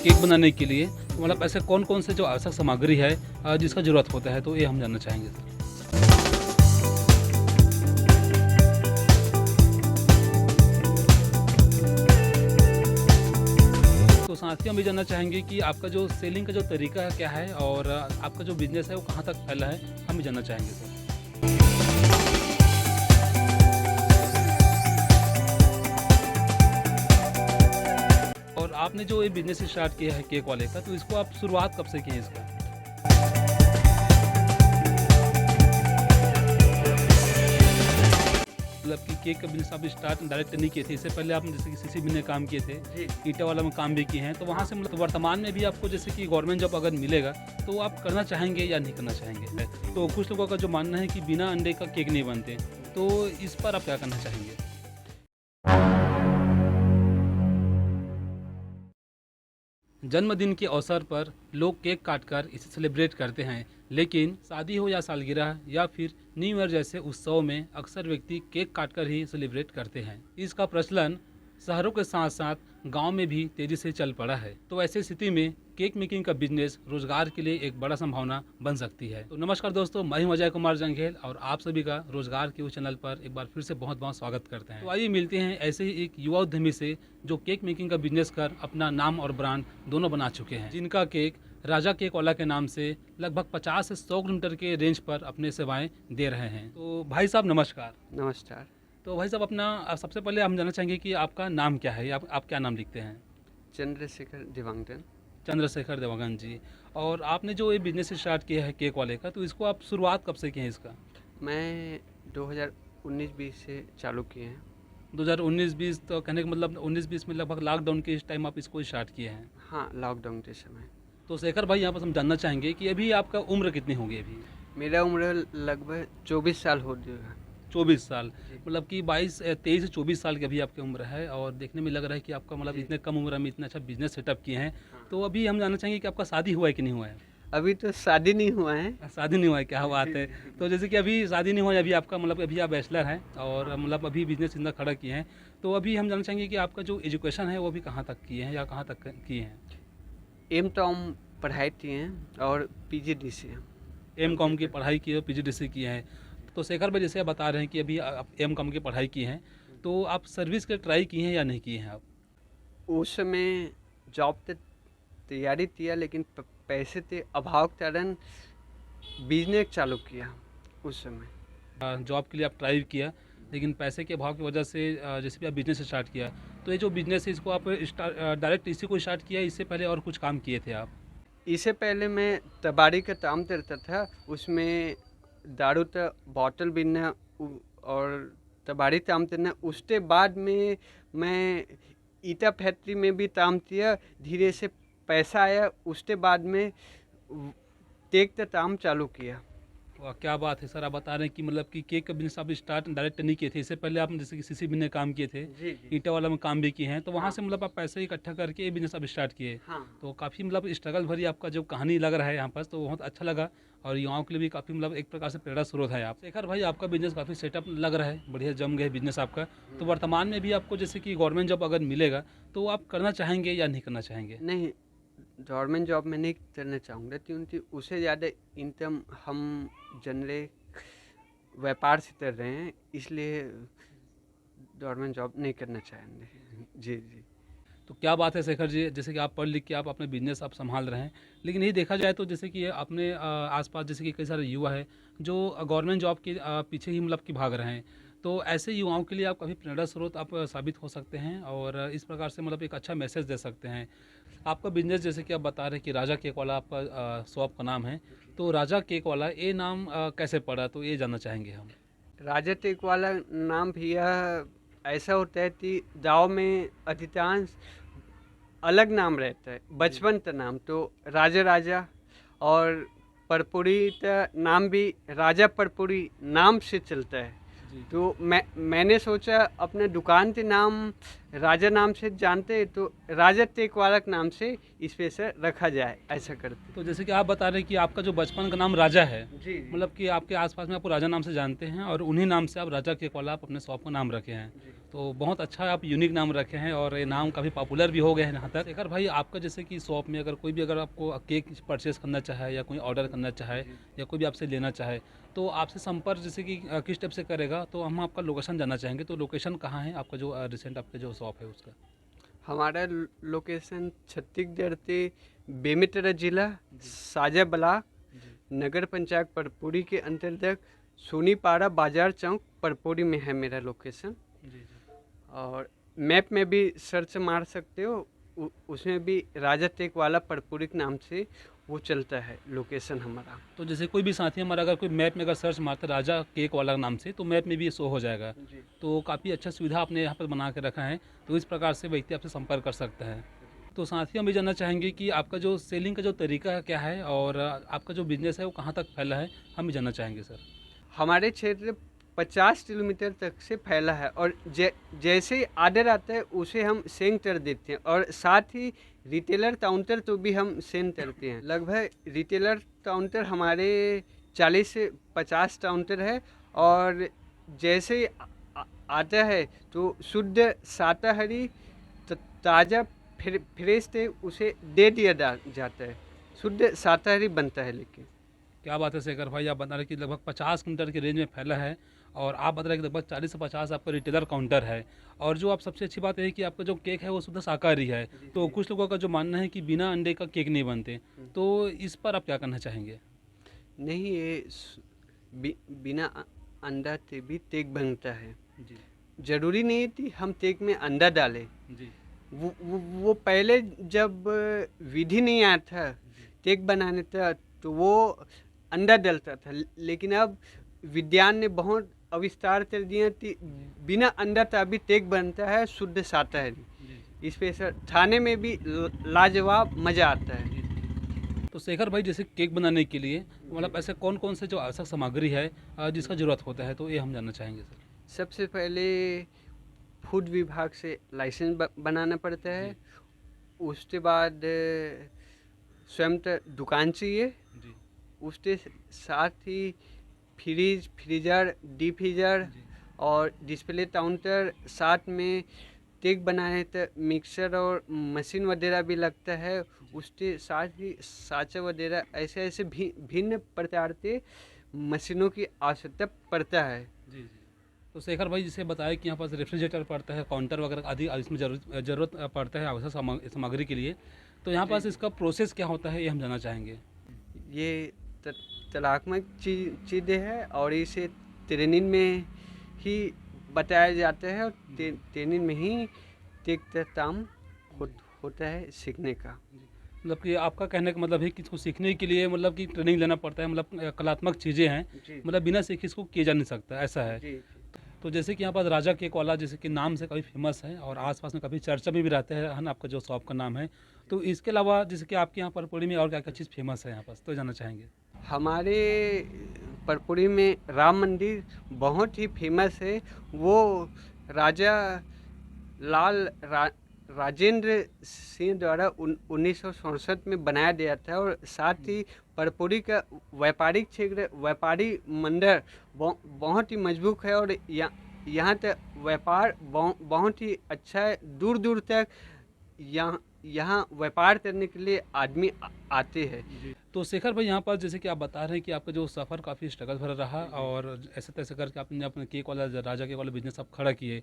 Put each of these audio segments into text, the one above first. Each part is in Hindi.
केक बनाने के लिए मतलब ऐसे कौन कौन से जो आवश्यक सामग्री है जिसका ज़रूरत होता है, तो ये हम जानना चाहेंगे सर। तो साथ ही हम ये जानना चाहेंगे कि आपका जो सेलिंग का जो तरीका है क्या है और आपका जो बिज़नेस है वो कहाँ तक फैला है, हम ये जानना चाहेंगे सर। और आपने जो ये बिज़नेस स्टार्ट किया है केक वाले का, तो इसको आप शुरुआत कब से की है इसका? मतलब कि केक का बिज़नेस आप स्टार्ट डायरेक्ट नहीं किए थे, इससे पहले आपने जैसे कि सीसीबी में काम किए थे, जी। ईटा वाला में काम भी किए हैं, तो वहाँ से मतलब वर्तमान में भी आपको जैसे कि गवर्नमेंट जॉब अगर मिलेगा, तो आप करना चाहेंगे या नहीं करना चाहेंगे? तो कुछ लोगों का जो मानना है कि बिना अंडे का केक नहीं बनते, तो इस पर आप क्या करना चाहेंगे? जन्मदिन के अवसर पर लोग केक काटकर इसे सेलिब्रेट करते हैं, लेकिन शादी हो या सालगिरह या फिर न्यू ईयर जैसे उत्सव में अक्सर व्यक्ति केक काटकर ही सेलिब्रेट करते हैं। इसका प्रचलन शहरों के साथ साथ गांव में भी तेजी से चल पड़ा है। तो ऐसी स्थिति में केक मेकिंग का बिजनेस रोजगार के लिए एक बड़ा संभावना बन सकती है। तो नमस्कार दोस्तों, मैं हूं अजय कुमार जंघेल और आप सभी का रोजगार के उस चैनल पर एक बार फिर से बहुत बहुत स्वागत करते हैं। तो आइए मिलते हैं ऐसे ही एक युवा उद्यमी से जो केक मेकिंग का बिजनेस कर अपना नाम और ब्रांड दोनों बना चुके हैं, जिनका केक राजा केक वाला के नाम से लगभग 50 से 100 किलोमीटर के रेंज पर अपने सेवाएं दे रहे हैं। तो भाई साहब नमस्कार। नमस्कार। तो भाई साहब अपना सबसे पहले हम जानना चाहेंगे कि आपका नाम क्या है, आप क्या नाम लिखते हैं? चंद्रशेखर दिवांगन। चंद्रशेखर देवांगन जी। और आपने जो ये बिजनेस स्टार्ट किया है केक वाले का, तो इसको आप शुरुआत कब से किए हैं इसका? मैं 2019-20 से चालू किए हैं। 2019-20, तो कहने का मतलब 19-20 में लगभग लॉकडाउन के इस टाइम आप इसको स्टार्ट किए हैं। हाँ, लॉकडाउन के समय। तो शेखर भाई यहाँ पर हम जानना चाहेंगे कि अभी आपका उम्र कितनी होगी अभी? मेरा उम्र लगभग 24 साल हो गया। 24 साल, जी। मतलब कि 23 से 24 साल की अभी आपकी उम्र है और देखने में लग रहा है कि आपका मतलब जी। इतने कम उम्र में इतना अच्छा बिजनेस सेटअप किए हैं। हाँ। तो अभी हम जानना चाहेंगे कि आपका शादी हुआ है कि नहीं हुआ है? अभी तो शादी नहीं हुआ है। शादी नहीं हुआ है, क्या बात जी। है। तो जैसे कि अभी शादी नहीं हुआ है, अभी आपका मतलब अभी आप बैचलर हैं और मतलब अभी बिजनेस इतना खड़ा किए हैं, तो अभी हम जानना चाहेंगे कि आपका जो एजुकेशन है वो अभी कहाँ तक किए हैं या कहाँ तक किए हैं? एम.कॉम पढ़ाई किए हैं और पीजीडीसी हैं। एम.कॉम की पढ़ाई की है, पीजीडीसी किए हैं। तो शेखर भाई जैसे आप बता रहे हैं कि अभी आप एम.कॉम की पढ़ाई की हैं, तो आप सर्विस के ट्राई किए हैं या नहीं किए हैं आप? उस समय जॉब ते तैयारी किया, लेकिन पैसे के अभाव के कारण बिजनेस चालू किया उस समय। जॉब के लिए आप ट्राई किया, लेकिन पैसे के अभाव की वजह से जैसे भी आप बिजनेस स्टार्ट किया, तो ये जो बिजनेस है इसको आप डायरेक्ट इसी को स्टार्ट किया, इससे पहले और कुछ काम किए थे आप? इससे पहले मैं तबाड़ी का काम करता था, उसमें दारू का बॉटल बिनना और तबाड़ी काम करना। उसके बाद में मैं ईटा फैक्ट्री में भी काम किया, धीरे से पैसा आया, उसके बाद में केक का काम चालू किया। वाह, क्या बात है सर। आप बता रहे हैं कि मतलब कि केक का बिजनेस आप स्टार्ट डायरेक्ट नहीं किए थे, इससे पहले आप जैसे कि सीसीबी में काम किए थे, जी जी। ईटा वाला में काम भी किए हैं, तो वहाँ हाँ। से मतलब आप पैसे इकट्ठा करके ये बिजनेस आप स्टार्ट किए। हाँ। तो काफ़ी मतलब स्ट्रगल भरी आपका जो कहानी लग रहा है यहाँ पर, तो बहुत अच्छा लगा और युवाओं के लिए भी काफ़ी मतलब एक प्रकार से प्रेरणा स्रोत है आप। शेखर भाई आपका बिजनेस काफ़ी सेटअप लग रहा है, बढ़िया जम गया बिजनेस आपका। तो वर्तमान में भी आपको जैसे कि गवर्नमेंट जॉब अगर मिलेगा, तो आप करना चाहेंगे या नहीं करना चाहेंगे? नहीं, गवर्नमेंट जॉब में नहीं करना चाहूँगा, क्योंकि उससे ज़्यादा इनकम हम जनरेट व्यापार से कर रहे हैं, इसलिए गवर्नमेंट जॉब नहीं करना चाहेंगे। जी जी। तो क्या बात है शेखर जी, जैसे कि आप पढ़ लिख के आप अपने बिजनेस आप संभाल रहे हैं, लेकिन ये देखा जाए तो जैसे कि अपने आसपास जैसे कि कई सारे युवा है जो गवर्नमेंट जॉब के पीछे ही मतलब कि भाग रहे हैं, तो ऐसे युवाओं के लिए आप काफ़ी प्रेरणा स्रोत आप साबित हो सकते हैं और इस प्रकार से मतलब एक अच्छा मैसेज दे सकते हैं। आपका बिजनेस जैसे कि आप बता रहे हैं कि राजा केक वाला आपका शॉप का नाम है, तो राजा केक वाला ये नाम कैसे पड़ा, तो ये जानना चाहेंगे हम। राजा टेक वाला नाम भैया ऐसा होता है कि गाँव में अधिकांश अलग नाम रहता है। बचपन का नाम तो राजा राजा, और परपुरी का नाम भी राजा परपुरी नाम से चलता है। जी। तो मैंने सोचा अपने दुकान के नाम राजा नाम से जानते हैं, तो राजा टेकवालक नाम से इस पे से रखा जाए, ऐसा करते तो जैसे कि आप बता रहे हैं कि आपका जो बचपन का नाम राजा है, हैं। जी मतलब कि आपके आसपास में आपको राजा नाम से जानते हैं और उन्हीं नाम से आप राजा केकवाला आप अपने शॉप का नाम रखे हैं। जी। तो बहुत अच्छा आप यूनिक नाम रखे हैं और ये नाम काफ़ी पॉपुलर भी हो गए हैं यहाँ तक। शेखर भाई, आपका जैसे कि शॉप में अगर कोई भी अगर आपको केक परचेज़ करना चाहे या कोई ऑर्डर करना चाहे या कोई भी आपसे लेना चाहे, तो आपसे संपर्क जैसे कि किस टाइप से करेगा? तो हम आपका लोकेशन जानना चाहेंगे। तो लोकेशन कहाँ है आपका जो रिसेंट आपका जो शॉप है उसका? हमारा लोकेशन छत्तीसगढ़ के बेमेतरा जिला साजा ब्लॉक नगर पंचायत परपुरी के अंतर्गत सोनीपाड़ा बाजार चौक परपुरी में है मेरा लोकेशन। जी। और मैप में भी सर्च मार सकते हो, उसमें भी राजा टेक वाला परपुरी के नाम से वो चलता है लोकेशन हमारा। तो जैसे कोई भी साथी हमारा अगर कोई मैप में अगर सर्च मारता है राजा केक वाला नाम से, तो मैप में भी ये शो हो जाएगा। जी। तो काफ़ी अच्छा सुविधा आपने यहाँ पर बना के रखा है, तो इस प्रकार से व्यक्ति आपसे संपर्क कर सकता है। तो साथ ही हम भी जानना चाहेंगे कि आपका जो सेलिंग का जो तरीका क्या है और आपका जो बिजनेस है वो कहाँ तक फैला है, हम भी जानना चाहेंगे सर। हमारे क्षेत्र 50 किलोमीटर तक से फैला है, और जैसे ही आर्डर आता है उसे हम सेंड कर देते हैं, और साथ ही रिटेलर काउंटर तो भी हम सेंड करते हैं। लगभग रिटेलर काउंटर हमारे 40 से 50 काउंटर है, और जैसे ही आता है तो शुद्ध शाकाहारी ताज़ा फ्रेश थे उसे दे दिया जाता है, शुद्ध शाकाहारी बनता है। लेकिन क्या बात है शेखर भाई, आप बता रहे हैं कि लगभग 50 किलोमीटर की रेंज में फैला है और आप बता रहे हैं कि लगभग 40 से 50 आपका रिटेलर काउंटर है। और जो आप सबसे अच्छी बात है कि आपका जो केक है वो शुद्ध शाकाहारी है। तो कुछ लोगों का जो मानना है कि बिना अंडे का केक नहीं बनते, तो इस पर आप क्या करना चाहेंगे? नहीं, ये बिना अंडा के भी केक बनता है। जी। जरूरी नहीं थी हम केक में अंडा डालें। जी। वो पहले जब विधि नहीं आया था केक बनाने का, तो वो अंडा डलता था, लेकिन अब विज्ञान ने बहुत आविष्कार कर दिया कि बिना अंडा का भी केक बनता है, शुद्ध शाकाहारी। जी। इस पे सर खाने में भी लाजवाब मज़ा आता है। जी। तो शेखर भाई, जैसे केक बनाने के लिए मतलब ऐसे कौन कौन से जो आवश्यक सामग्री है जिसका ज़रूरत होता है, तो ये हम जानना चाहेंगे सर। सबसे पहले फूड विभाग से लाइसेंस बनाना पड़ता है। उसके बाद स्वयं तो दुकान चाहिए। जी। उसके साथ ही फ्रिज, फ्रीजर, डीप फ्रीजर जी। और डिस्प्ले काउंटर, साथ में केक बनाने तो मिक्सर और मशीन वगैरह भी लगता है। उसके साथ ही साँचा वगैरह, ऐसे ऐसे भिन्न प्रकार के मशीनों की आवश्यकता पड़ता है। जी। जी। तो शेखर भाई, जैसे बताया कि यहाँ पास रेफ्रिजरेटर पड़ता है, काउंटर वगैरह आदि इसमें ज़रूरत पड़ता है आवश्यक सामग्री के लिए। तो यहाँ पास इसका प्रोसेस क्या होता है, ये हम जानना चाहेंगे। ये तलात्मक चीज़ें हैं, और इसे ट्रेनिंग में ही बताया जाता है, और ट्रेनिंग में ही केक का काम होता है सीखने का। मतलब कि आपका कहने का मतलब है कि इसको सीखने के लिए मतलब कि ट्रेनिंग लेना पड़ता है, मतलब कलात्मक चीज़ें हैं, जी मतलब बिना सीखे इसको किया जा नहीं सकता, ऐसा है। जी। तो जैसे कि यहाँ पास राजा केक वाला जैसे कि नाम से काफ़ी फेमस है और आसपास में काफ़ी चर्चा में भी रहते हैं, है ना, आपका जो शॉप का नाम है। तो इसके अलावा जैसे कि आपके यहाँ परपुरी में और क्या क्या चीज़ फेमस है यहाँ पास, तो जानना चाहेंगे। हमारे परपुरी में राम मंदिर बहुत ही फेमस है। वो राजा राजेंद्र सिंह द्वारा 1967 में बनाया गया था, और साथ ही परपुरी का व्यापारिक क्षेत्र, व्यापारी मंडल बहुत ही मजबूत है, और यहाँ तक व्यापार बहुत ही अच्छा है। दूर दूर तक यहाँ व्यापार करने के लिए आदमी आते हैं। तो शेखर भाई, यहाँ पर जैसे कि आप बता रहे हैं कि आपका जो सफ़र काफ़ी स्ट्रगल भरा रहा और ऐसे तैसे करके आपने अपने केक वाला राजा केक वाला बिजनेस आप खड़ा किए।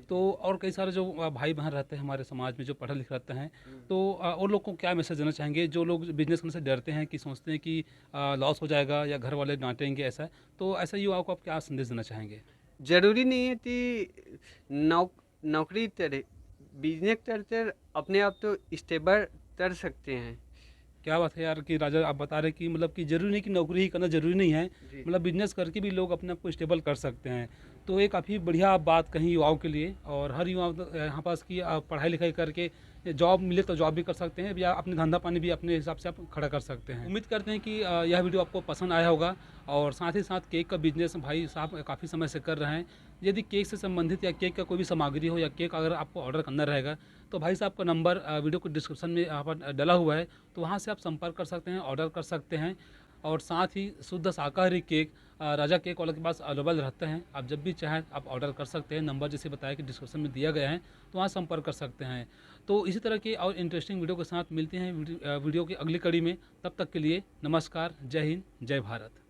तो और कई सारे जो भाई बहन रहते हैं हमारे समाज में जो पढ़े लिखे रहते हैं, तो उन लोग को क्या मैसेज देना चाहेंगे जो लोग बिजनेस करने से डरते हैं, कि सोचते हैं कि लॉस हो जाएगा या घर वाले डांटेंगे, ऐसा? तो ऐसे युवाओं को आप क्या संदेश देना चाहेंगे? जरूरी नहीं है कि नौकरी करे, बिजनेस करते अपने आप तो स्टेबल कर सकते हैं। क्या बात है यार कि राजा, आप बता रहे हैं कि मतलब कि ज़रूरी नहीं कि नौकरी ही करना ज़रूरी नहीं है, जी। मतलब बिजनेस करके भी लोग अपने आप को स्टेबल कर सकते हैं। तो ये काफ़ी बढ़िया आप बात कहीं युवाओं के लिए, और हर युवा यहाँ पास की पढ़ाई लिखाई करके जॉब मिले तो जॉब भी कर सकते हैं, या अपने धंधा पानी भी अपने हिसाब से आप खड़ा कर सकते हैं। उम्मीद करते हैं कि यह वीडियो आपको पसंद आया होगा, और साथ ही साथ केक का बिजनेस भाई साहब काफ़ी समय से कर रहे हैं, यदि केक से संबंधित या केक का कोई भी सामग्री हो या केक अगर आपको ऑर्डर करना रहेगा तो भाई साहब का नंबर वीडियो को डिस्क्रिप्शन में यहाँ पर डला हुआ है, तो वहाँ से आप संपर्क कर सकते हैं, ऑर्डर कर सकते हैं। और साथ ही शुद्ध शाकाहारी केक राजा केक वालों के पास अवेलेबल रहते हैं। आप जब भी चाहें आप ऑर्डर कर सकते हैं। नंबर जैसे बताया कि डिस्क्रिप्शन में दिया गया है, तो वहाँ संपर्क कर सकते हैं। तो इसी तरह के और इंटरेस्टिंग वीडियो के साथ मिलते हैं वीडियो की अगली कड़ी में। तब तक के लिए नमस्कार, जय हिंद, जय भारत।